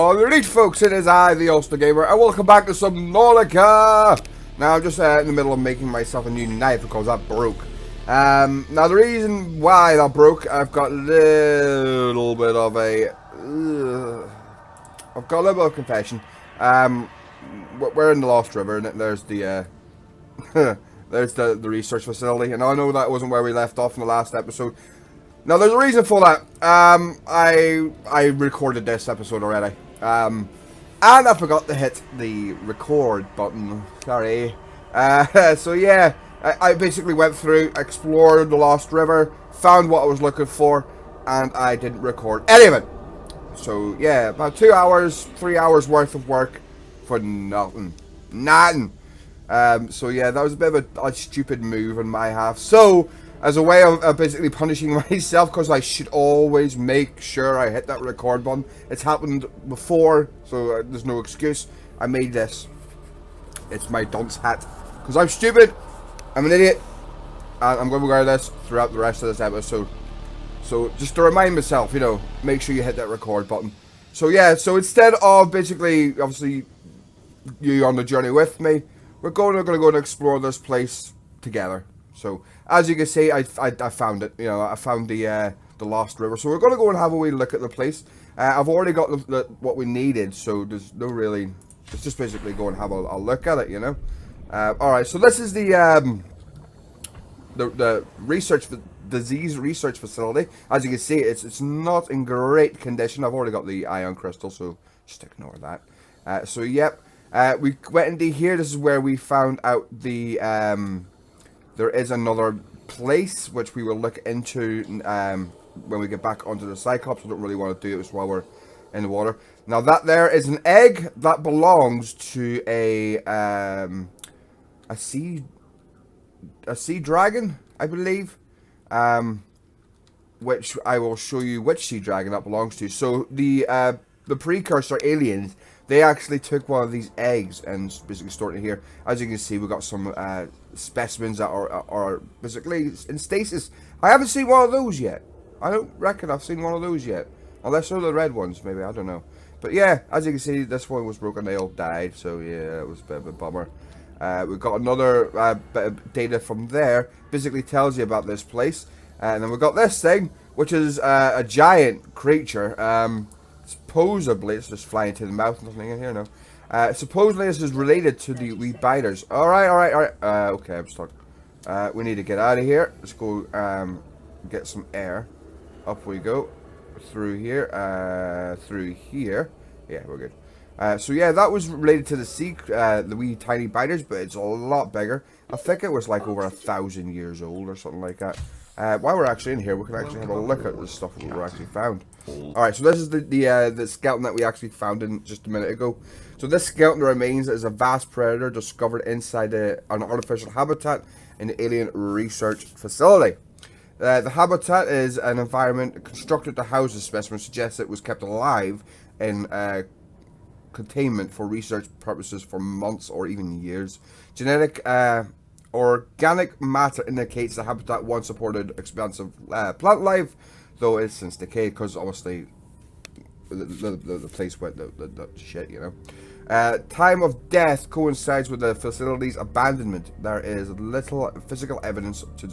Alright folks, it is I, theULSTERgamer, and welcome back to Subnautica! Now I'm just in the middle of making myself a new knife because that broke. Now the reason why that broke, I've got a little bit of a... I've got a little bit of confession. We're in the Lost River, and there's the... there's the research facility, and I know that wasn't where we left off in the last episode. Now, there's a reason for that. I recorded this episode already. And I forgot to hit the record button. Sorry. So, yeah. I basically went through, explored the Lost River, found what I was looking for, and I didn't record any of it. So, yeah. About 2 hours, 3 hours worth of work for nothing. Nothing. So, yeah. That was a bit of a stupid move on my half. So... as a way of basically punishing myself, because I should always make sure I hit that record button. It's happened before, so there's no excuse. I made this. It's my dunce hat. Because I'm stupid, I'm an idiot, and I'm going to wear this throughout the rest of this episode. So, just to remind myself, you know, make sure you hit that record button. So, yeah, so instead of basically, obviously, you on the journey with me, we're going to go and explore this place together. So, as you can see, I found it. You know, I found the Lost River. So we're going to go and have a wee look at the place. I've already got what we needed, so there's no really... it's just basically go and have a look at it, you know. Alright, so this is the disease research facility. As you can see, it's not in great condition. I've already got the ion crystal, so just ignore that. So, yep. We went into here. This is where we found out the... there is another place which we will look into when we get back onto the Cyclops. I don't really want to do it while we're in the water. Now that there is an egg that belongs to a sea dragon, I believe. Which I will show you which sea dragon that belongs to. So the precursor aliens, they actually took one of these eggs and basically stored it here. As you can see, we've got some specimens that are basically in stasis. I haven't seen one of those yet. I don't reckon I've seen one of those yet. Unless they're the red ones, maybe. I don't know. But yeah, as you can see, this one was broken. They all died. So yeah, it was a bit of a bummer. We've got another bit of data from there. Basically tells you about this place. And then we've got this thing, which is a giant creature. Supposedly, it's just flying to the mouth, nothing in here, no. Supposedly, this is related to the wee biters. Alright. Okay, I'm stuck. We need to get out of here. Let's go get some air. Up we go. Through here. Through here. Yeah, we're good. So, yeah, that was related to the wee tiny biters, but it's a lot bigger. I think it was like over 1,000 years old or something like that. While we're actually in here, we can actually have a look at the stuff that we actually found. Alright, so this is the skeleton that we actually found in just a minute ago. So this skeleton remains is a vast predator discovered inside an artificial habitat in the alien research facility. The habitat is an environment constructed to house the specimen, suggests it was kept alive in containment for research purposes for months or even years. Organic matter indicates the habitat once supported expansive plant life, though it's since decayed because obviously the place went the shit, you know. Time of death coincides with the facility's abandonment. There is little physical evidence to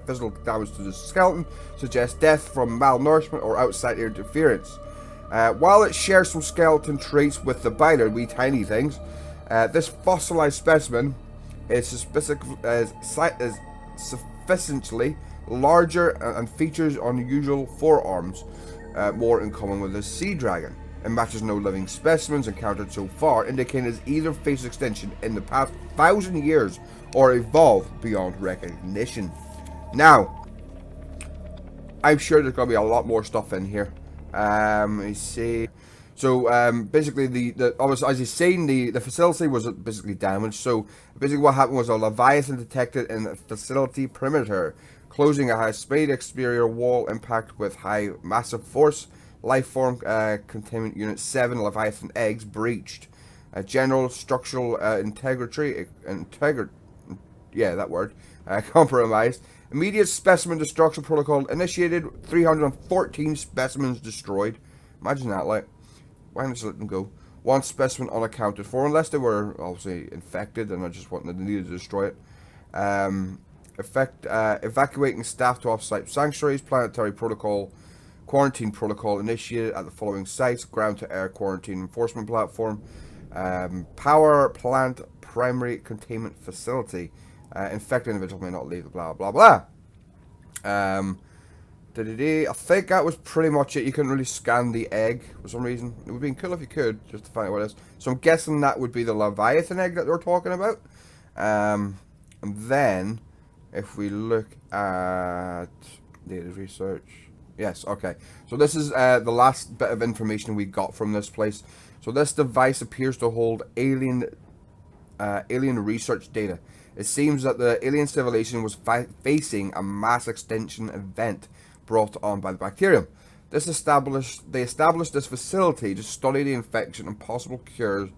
physical damage to the skeleton, suggests death from malnourishment or outside interference. While it shares some skeleton traits with the biter, wee tiny things, this fossilized specimen is sufficiently larger and features unusual forearms, more in common with the sea dragon. It matches no living specimens encountered so far, indicating it's either faced extinction in the past 1,000 years or evolved beyond recognition. Now, I'm sure there's going to be a lot more stuff in here. Let me see. So basically, obviously, as you've seen, the facility was basically damaged. So basically, what happened was a Leviathan detected in the facility perimeter, closing a high-speed exterior wall. Impact with massive force. Life form containment unit 7 Leviathan eggs breached. General structural integrity. Yeah, that word. Compromised. Immediate specimen destruction protocol initiated. 314 specimens destroyed. Imagine that, like. Why not just let them go? One specimen unaccounted for, unless they were obviously infected and I just needed to destroy it. Evacuating staff to off-site sanctuaries. Planetary protocol. Quarantine protocol initiated at the following sites: ground-to-air quarantine enforcement platform, power plant primary containment facility. Infected individuals may not leave. Blah blah blah. I think that was pretty much it. You couldn't really scan the egg for some reason. It would have been cool if you could, just to find out what it is. So I'm guessing that would be the Leviathan egg that they're talking about. And then, if we look at data research. Yes, okay. So this is the last bit of information we got from this place. So this device appears to hold alien research data. It seems that the alien civilization was facing a mass extinction event brought on by the bacterium. They established this facility to study the infection and possible cures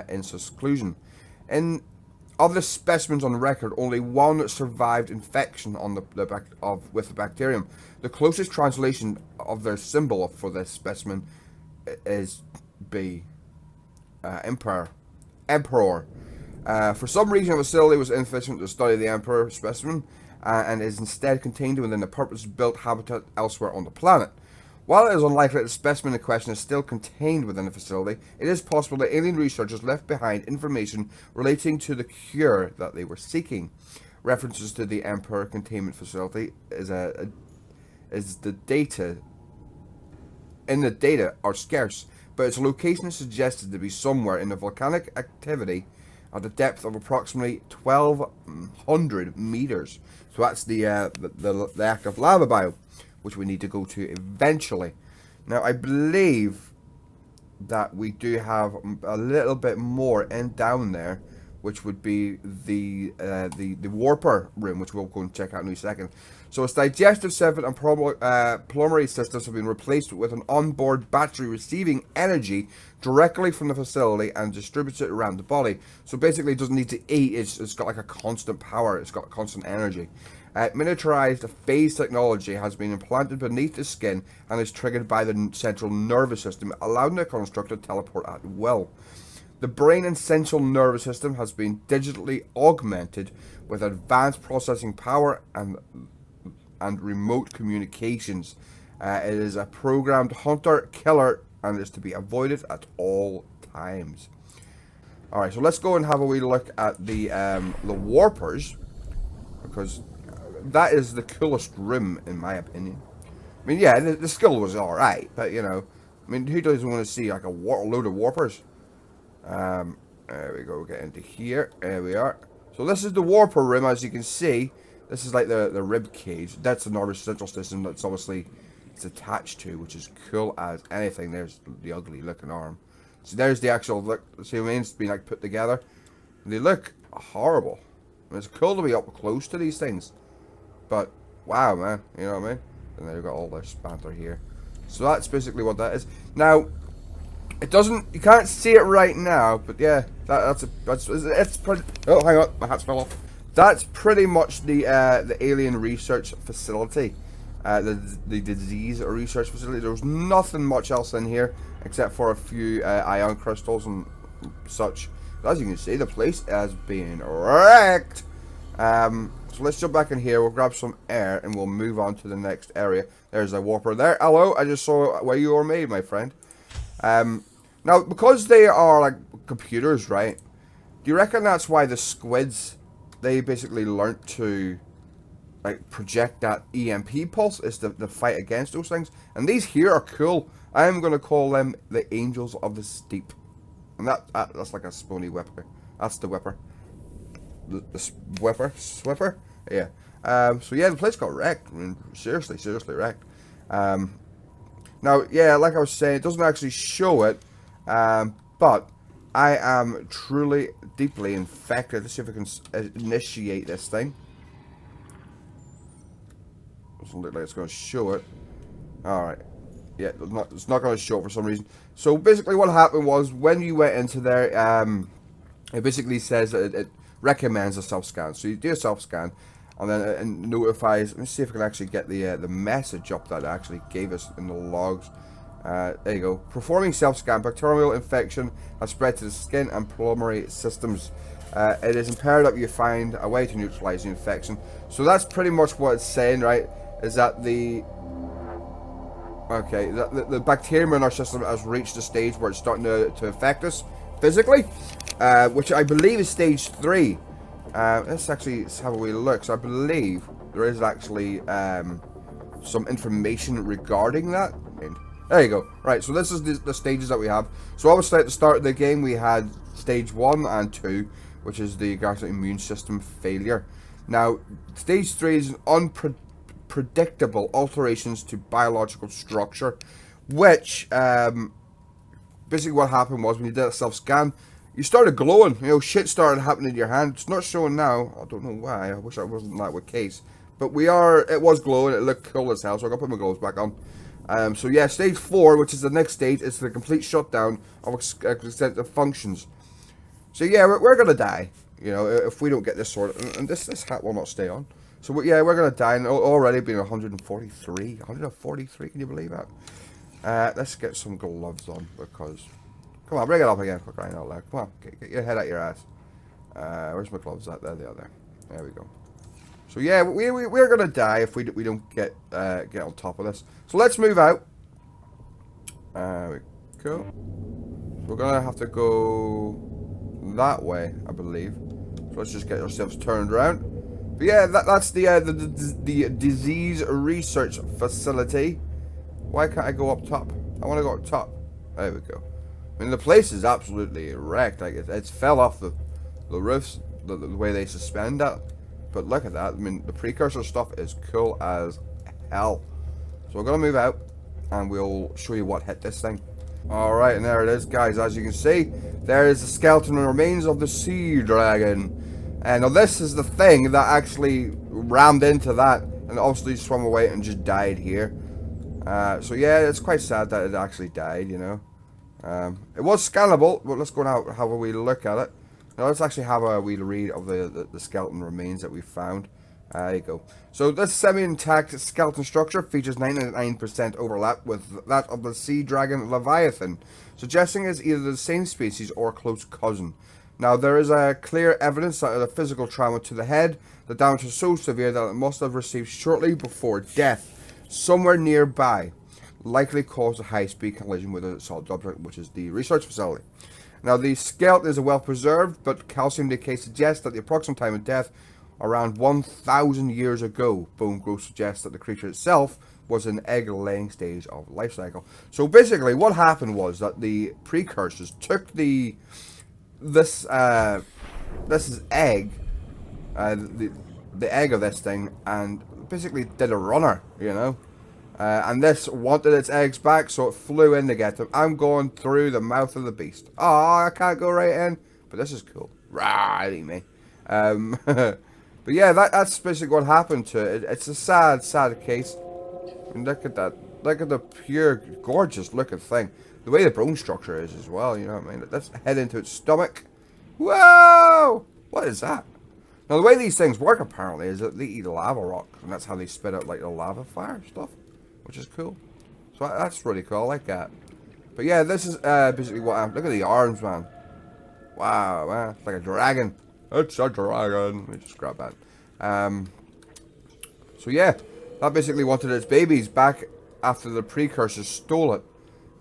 in seclusion. Of the specimens on record, only one survived infection on with the bacterium. The closest translation of their symbol for this specimen is B. Emperor. For some reason, the facility was insufficient to study the Emperor specimen and is instead contained within a purpose-built habitat elsewhere on the planet. While it is unlikely that the specimen in question is still contained within the facility, it is possible that alien researchers left behind information relating to the cure that they were seeking. References to the Emperor containment facility in the data are scarce, but its location is suggested to be somewhere in the volcanic activity at a depth of approximately 1,200 meters. So that's the active lava biome, which we need to go to eventually. Now, I believe that we do have a little bit more in down there, which would be the warper room, which we'll go and check out in a second. So its digestive system and pulmonary systems have been replaced with an onboard battery receiving energy directly from the facility and distributes it around the body. So basically it doesn't need to eat, it's got like a constant power, it's got constant energy. Miniaturized phase technology has been implanted beneath the skin and is triggered by the central nervous system, allowing the construct to teleport at will. The brain and central nervous system has been digitally augmented with advanced processing power and remote communications. It is a programmed hunter-killer and is to be avoided at all times. Alright, so let's go and have a wee look at the warpers, because that is the coolest room in my opinion. I mean, yeah, the skill was alright, but you know, I mean, who doesn't want to see like a load of warpers? There we go, get into here. There we are. So this is the warper room, as you can see. This is like the rib cage. That's the nervous central system that's obviously it's attached to, which is cool as anything. There's the ugly looking arm. So there's the actual look. See what I mean? It's been like put together. They look horrible. I mean, it's cool to be up close to these things, but wow, man, you know what I mean? And then you've got all this banter here. So that's basically what that is. Now, it doesn't. You can't see it right now, but yeah, it's pretty. Oh, hang on, my hats fell off. That's pretty much the alien research facility, the disease research facility. There was nothing much else in here except for a few ion crystals and such. As you can see, the place has been wrecked. So let's jump back in here. We'll grab some air and we'll move on to the next area. There's a warper there. Hello, I just saw where you were made, my friend. Now, because they are like computers, right? Do you reckon that's why the squids, they basically learnt to like project that EMP pulse is the fight against those things? And these here are cool. I am going to call them the Angels of the Steep. And that's like a spony whipper. That's the whipper. The whipper? Swipper? Yeah. So yeah, the place got wrecked. I mean, seriously wrecked. Now, yeah, like I was saying, it doesn't actually show it, but I am truly, deeply infected. Let's see if I can initiate this thing. Doesn't look like it's going to show it. Alright. Yeah, it's not going to show it for some reason. So basically what happened was, when you went into there, it basically says that it recommends a self-scan. So you do a self-scan, and then it notifies. Let me see if I can actually get the message up that it actually gave us in the logs. There you go. Performing self-scan. Bacterial infection has spread to the skin and pulmonary systems. It is imperative that you find a way to neutralize the infection. So that's pretty much what it's saying, right? Is that the bacterium in our system has reached a stage where it's starting to affect us physically, which I believe is stage 3. Let's actually have a wee look. So I believe there is actually some information regarding that. There you go. Right, so this is the stages that we have. So obviously at the start of the game we had stage 1 and 2, which is the actual immune system failure. Now, stage 3 is an unpredictable alterations to biological structure, which basically what happened was when you did a self-scan, you started glowing. You know, shit started happening in your hand. It's not showing now. I don't know why. I wish I wasn't that with case. But it was glowing. It looked cool as hell. So I'm going to put my gloves back on. So yeah, stage 4, which is the next stage, is the complete shutdown of extensive functions. So yeah, we're going to die. You know, if we don't get this sorted. And this hat will not stay on. So yeah, we're going to die. And already being 143. 143, can you believe that? Let's get some gloves on because... Come on, bring it up again for crying out loud. Come on, get your head out your ass. Where's my gloves at? There they are there. There we go. So yeah, we're going to die if we don't get on top of this. So let's move out. There we go. We're going to have to go that way, I believe. So let's just get ourselves turned around. But yeah, that's the disease research facility. Why can't I go up top? I want to go up top. There we go. I mean, the place is absolutely wrecked. Like it's fell off the roofs, the way they suspend that. But look at that. I mean, the precursor stuff is cool as hell. So we're gonna move out, and we'll show you what hit this thing. All right, and there it is, guys. As you can see, there is the skeleton remains of the sea dragon. And now this is the thing that actually rammed into that, and obviously swam away and just died here. So yeah, it's quite sad that it actually died. You know. It was scannable, but let's go now have a wee look at it. Now let's actually have a wee read of the skeleton remains that we found. There you go. So this semi-intact skeleton structure features 99% overlap with that of the sea dragon Leviathan, suggesting it's either the same species or a close cousin. Now there is a clear evidence that the physical trauma to the head, the damage was so severe that it must have received shortly before death, somewhere nearby. Likely caused a high-speed collision with a solid object, which is the research facility. Now, the skeleton is well preserved, but calcium decay suggests that the approximate time of death, around 1,000 years ago. Bone growth suggests that the creature itself was in egg-laying stage of life cycle. So basically, what happened was that the precursors took this is egg, the egg of this thing, and basically did a runner, you know. And this wanted its eggs back, so it flew in to get them. I'm going through the mouth of the beast. Oh, I can't go right in. But this is cool. Right, me. But yeah, that's basically what happened to it. It's a sad, sad case. And look at that. Look at the pure, gorgeous looking thing. The way the bone structure is as well, you know what I mean? Let's head into its stomach. Whoa! What is that? Now, the way these things work, apparently, is that they eat lava rocks. And that's how they spit out, like, the lava fire stuff. Which is cool. So that's really cool. I like that. But yeah, this is basically what I'm... Look at the arms, man. Wow, man. It's like a dragon. It's a dragon. Let me just grab that. So yeah, that basically wanted its babies back after the precursors stole it.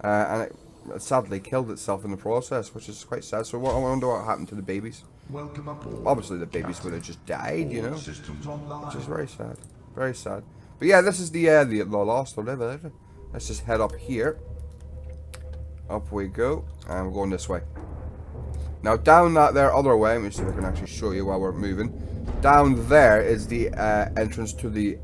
And it sadly killed itself in the process, which is quite sad. So I wonder what happened to the babies. Welcome aboard. Obviously the babies would have just died, you know. Which is very sad. Very sad. But yeah, this is the lost or whatever. Let's just head up here. Up we go. And we're going this way. Now down that there other way, let me see if I can actually show you while we're moving. Down there is the entrance to the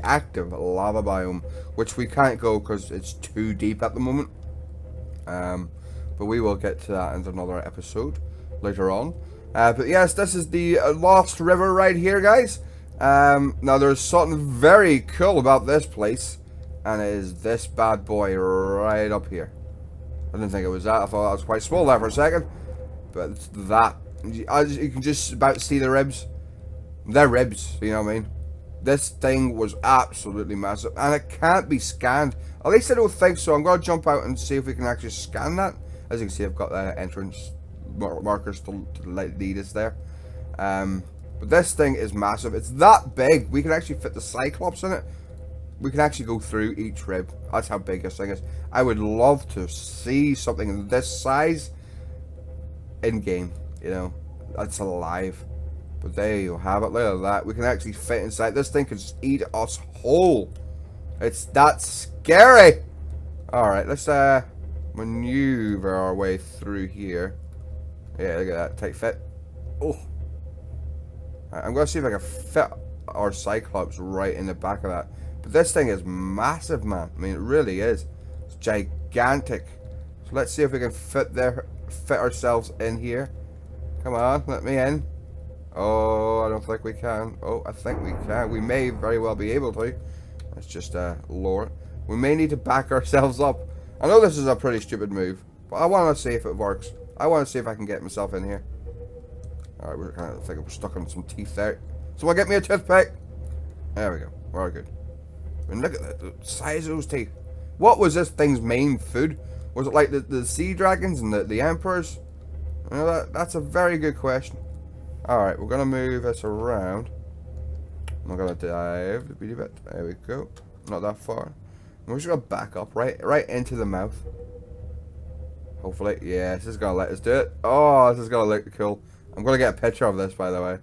active lava biome, which we can't go because it's too deep at the moment. But we will get to that in another episode later on. But yes, this is the Lost River right here, guys. Now there's something very cool about this place, and it is this bad boy right up here. I didn't think it was that. I thought that was quite small there for a second, but it's that. As you can just about see the ribs. They're ribs, you know what I mean? This thing was absolutely massive, and it can't be scanned. At least I don't think so. I'm going to jump out and see if we can actually scan that. As you can see, I've got the entrance markers to lead us there. But this thing is massive. It's that big. We can actually fit the Cyclops in it. We can actually go through each rib. That's how big this thing is. I would love to see something this size in game. You know, that's alive. But there you have it. Look at that. We can actually fit inside. This thing can just eat us whole. It's that scary. Alright, let's maneuver our way through here. Yeah, look at that. Tight fit. Oh. Right, I'm going to see if I can fit our Cyclops right in the back of that. But this thing is massive, man. I mean, it really is. It's gigantic. So let's see if we can fit ourselves in here. Come on, let me in. Oh, I don't think we can. Oh, I think we can. We may very well be able to. Let's just lower it. We may need to back ourselves up. I know this is a pretty stupid move, but I want to see if it works. I want to see if I can get myself in here. Alright, we're kind of think we're stuck on some teeth there. Someone get me a toothpick. There we go. We're all good. I mean, look at the size of those teeth. What was this thing's main food? Was it like the sea dragons and the emperors? You know, that's a very good question. Alright, we're going to move this around. I'm going to dive a bit. There we go. Not that far. We're just going to back up right into the mouth. Hopefully. Yeah, this is going to let us do it. Oh, this is going to look cool. I'm going to get a picture of this, by the way.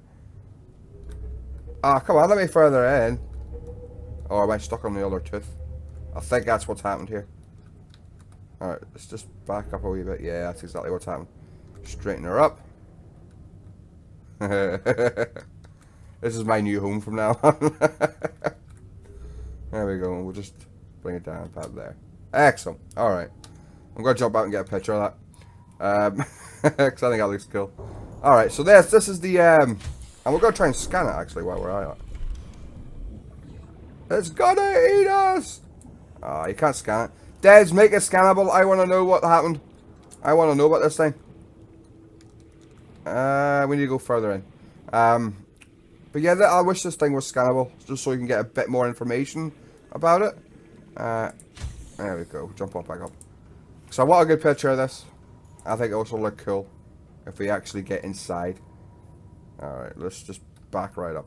Ah, come on, let me further in. Oh, am I stuck on the other tooth? I think that's what's happened here. Alright, let's just back up a wee bit. Yeah, that's exactly what's happened. Straighten her up. This is my new home from now on. There we go. We'll just bring it down about there. Excellent. Alright. I'm going to jump out and get a picture of that. Because I think that looks cool. Alright, so this is the... and we're going to try and scan it, actually, while we're at it. It's gonna eat us! Oh, you can't scan it. Deds, make it scannable. I want to know what happened. I want to know about this thing. We need to go further in. But yeah, I wish this thing was scannable, just so you can get a bit more information about it. There we go. Jump up, back up. So I want a good picture of this. I think it also look cool if we actually get inside. Alright, let's just back right up.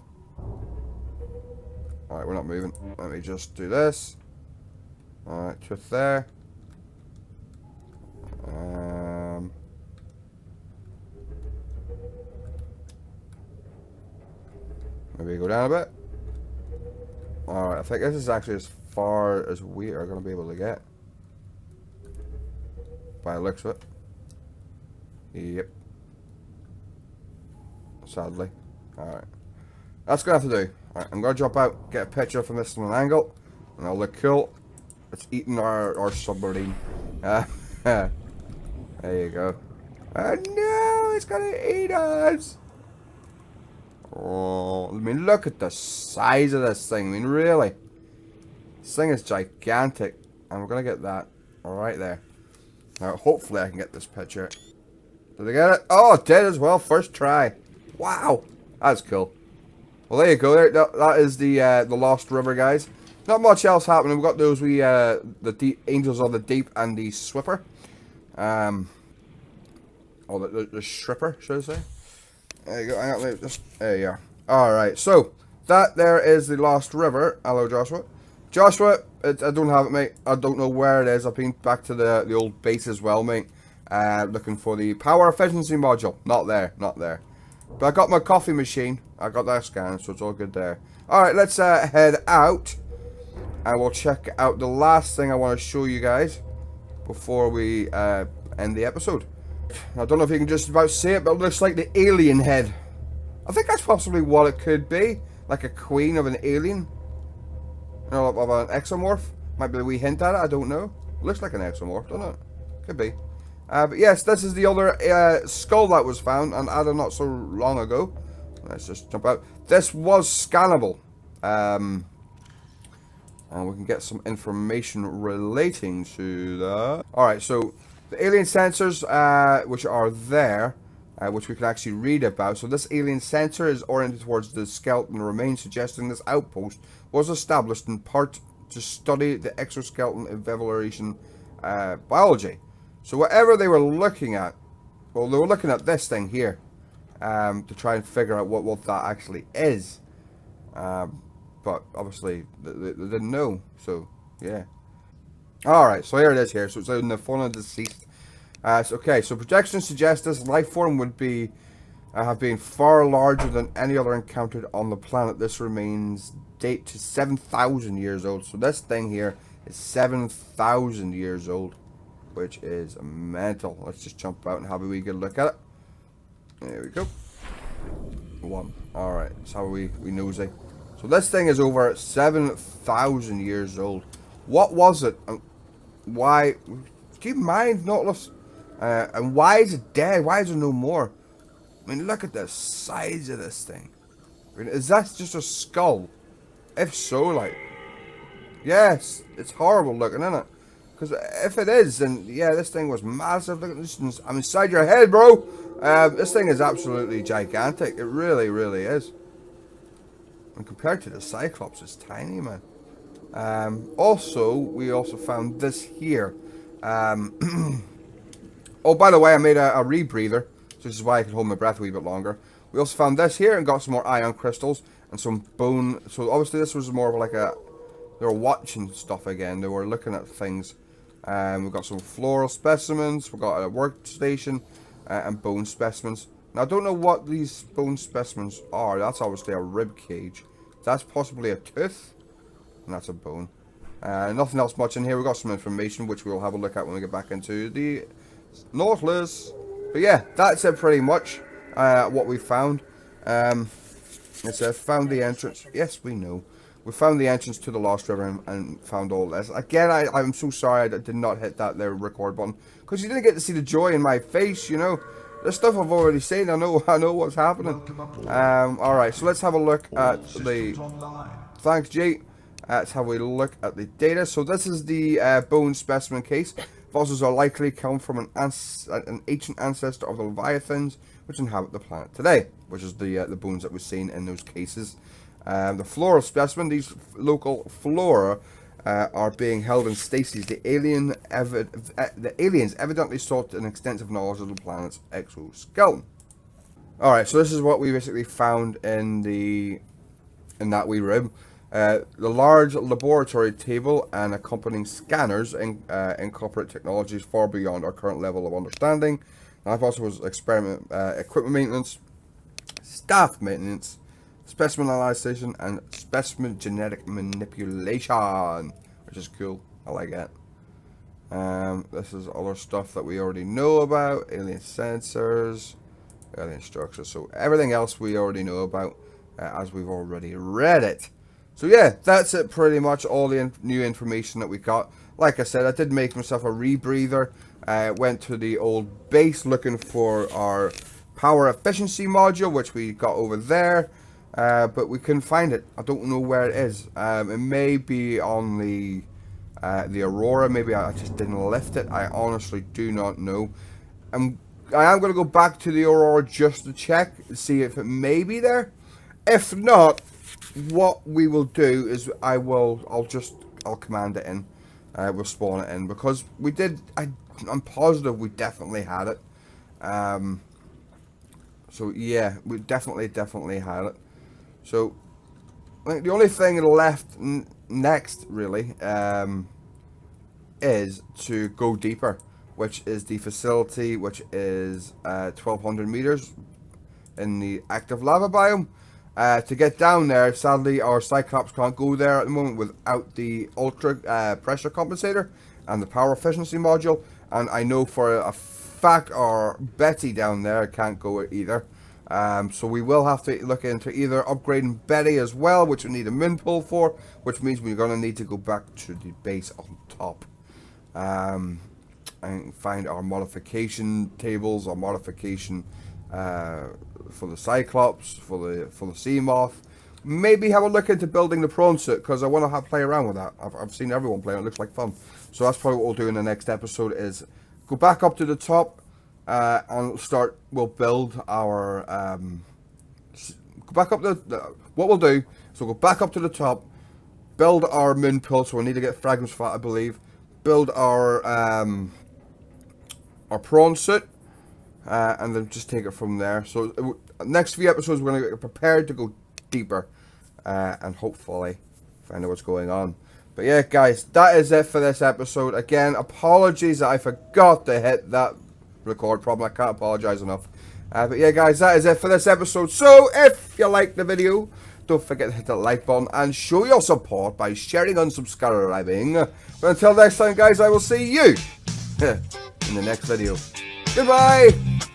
Alright, we're not moving. Let me just do this. Alright, tooth there. Maybe go down a bit. Alright, I think this is actually as far as we are going to be able to get. By the looks of it. Yep. Sadly. Alright. That's going to have to do. Alright, I'm going to jump out, get a picture from this from an angle, and it'll look cool. It's eating our submarine. There you go. No, it's going to eat us. Oh, I mean, look at the size of this thing. I mean, really. This thing is gigantic. And we're going to get that right there. Now, hopefully I can get this picture. Did I get it? Oh, it did as well. First try. Wow. That's cool. Well, there you go. That is the Lost River, guys. Not much else happening. We've got those the Angels of the Deep and the Swipper. Or the Shripper, should I say. There you go. Hang on, there you are. Alright, so that there is the Lost River. Hello, Joshua. Joshua, I don't have it, mate. I don't know where it is. I've been back to the old base as well, mate. Looking for the power efficiency module. Not there, not there. But I got my coffee machine. I got that scanned, so it's all good there. Alright, let's head out. And we'll check out the last thing I want to show you guys before we end the episode. I don't know if you can just about see it, but it looks like the alien head. I think that's possibly what it could be. Like a queen of an alien. You know, of an exomorph. Might be a wee hint at it, I don't know. Looks like an exomorph, doesn't it? Could be. But yes, this is the other skull that was found and added not so long ago. Let's just jump out. This was scannable. And we can get some information relating to that. Alright, so the alien sensors, which are there, which we can actually read about. So this alien sensor is oriented towards the skeleton remains, suggesting this outpost was established in part to study the exoskeleton evaluation biology. So whatever they were looking at, well, they were looking at this thing here to try and figure out what that actually is. But obviously they didn't know. So yeah. Alright, so here it is here. So it's in the form of deceased. Okay, so projections suggest this life form would be have been far larger than any other encountered on the planet. This remains date to 7,000 years old. So this thing here is 7,000 years old, which is mental. Let's just jump out and have a wee good look at it. There we go. One. Alright, that's how we nosy. So this thing is over 7,000 years old. What was it? Why? Keep in mind, Nautilus. And why is it dead? Why is there no more? I mean, look at the size of this thing. I mean, is that just a skull? If so, like, yes, it's horrible looking, isn't it? Because if it is, then yeah, this thing was massive. Look at this. I'm inside your head, bro. This thing is absolutely gigantic. It really, really is. And compared to the Cyclops, it's tiny, man. Also, we also found this here. Oh, by the way, I made a rebreather, so this is why I can hold my breath a wee bit longer. We also found this here and got some more ion crystals and some bone. So obviously this was more of like a, they were watching stuff again. They were looking at things. We've got some floral specimens. We've got a workstation and bone specimens. Now I don't know what these bone specimens are. That's obviously a rib cage. That's possibly a tooth, and that's a bone. Nothing else much in here. We've got some information which we'll have a look at when we get back into the Nautilus. But yeah, that's it pretty much. What we found. It says found the entrance. Yes, we know. We found the entrance to the Lost River and found all this. Again, I'm so sorry I did not hit that there record button, because you didn't get to see the joy in my face, you know. The stuff I've already seen, I know what's happening. Alright, so let's have a look at the... Thanks, G. Let's have a look at the data. So this is the bone specimen case. Fossils are likely come from an ancient ancestor of the Leviathans, which inhabit the planet today, which is the bones that we've seen in those cases. The floral specimen, these local flora are being held in stasis. The aliens evidently sought an extensive knowledge of the planet's exoskeleton. Alright, so this is what we basically found in that wee room. The large laboratory table and accompanying scanners incorporate technologies far beyond our current level of understanding. I've also was experiment equipment maintenance, staff maintenance, specimen analysis, and specimen genetic manipulation, which is cool. I like it. This is other stuff that we already know about: alien sensors, alien structures. So everything else we already know about, as we've already read it. So yeah, that's it pretty much, all the new information that we got. Like I said, I did make myself a rebreather. Went to the old base looking for our power efficiency module, which we got over there. But we couldn't find it. I don't know where it is. It may be on the Aurora. Maybe I just didn't lift it. I honestly do not know. I am going to go back to the Aurora just to check, see if it may be there. If not, what we will do is I'll command it in. We'll spawn it in, because we did. I'm positive we definitely had it. So yeah, we definitely had it. So I think the only thing left next really is to go deeper, which is the facility, which is 1,200 meters in the active lava biome. To get down there, sadly, our Cyclops can't go there at the moment without the ultra pressure compensator and the power efficiency module. And I know for a fact our Betty down there can't go either. So we will have to look into either upgrading Betty as well, which we need a min pull for, which means we're going to need to go back to the base on top. And find our modification tables, our modification for the Cyclops, for the Sea Moth. Maybe have a look into building the prawn suit, because I want to play around with that. I've seen everyone play it. It looks like fun. So that's probably what we'll do in the next episode, is go back up to the top, and we'll build our, go back up what we'll do, so we'll go back up to the top, build our moon pool, so we'll need to get fragments for that, I believe, build our prawn suit, and then just take it from there. So next few episodes we're going to get prepared to go deeper, and hopefully find out what's going on. But yeah, guys, that is it for this episode. Again, apologies that I forgot to hit that record problem. I can't apologize enough. But yeah, guys, that is it for this episode. So if you like the video, don't forget to hit the like button and show your support by sharing and subscribing. But until next time, guys, I will see you in the next video. Goodbye!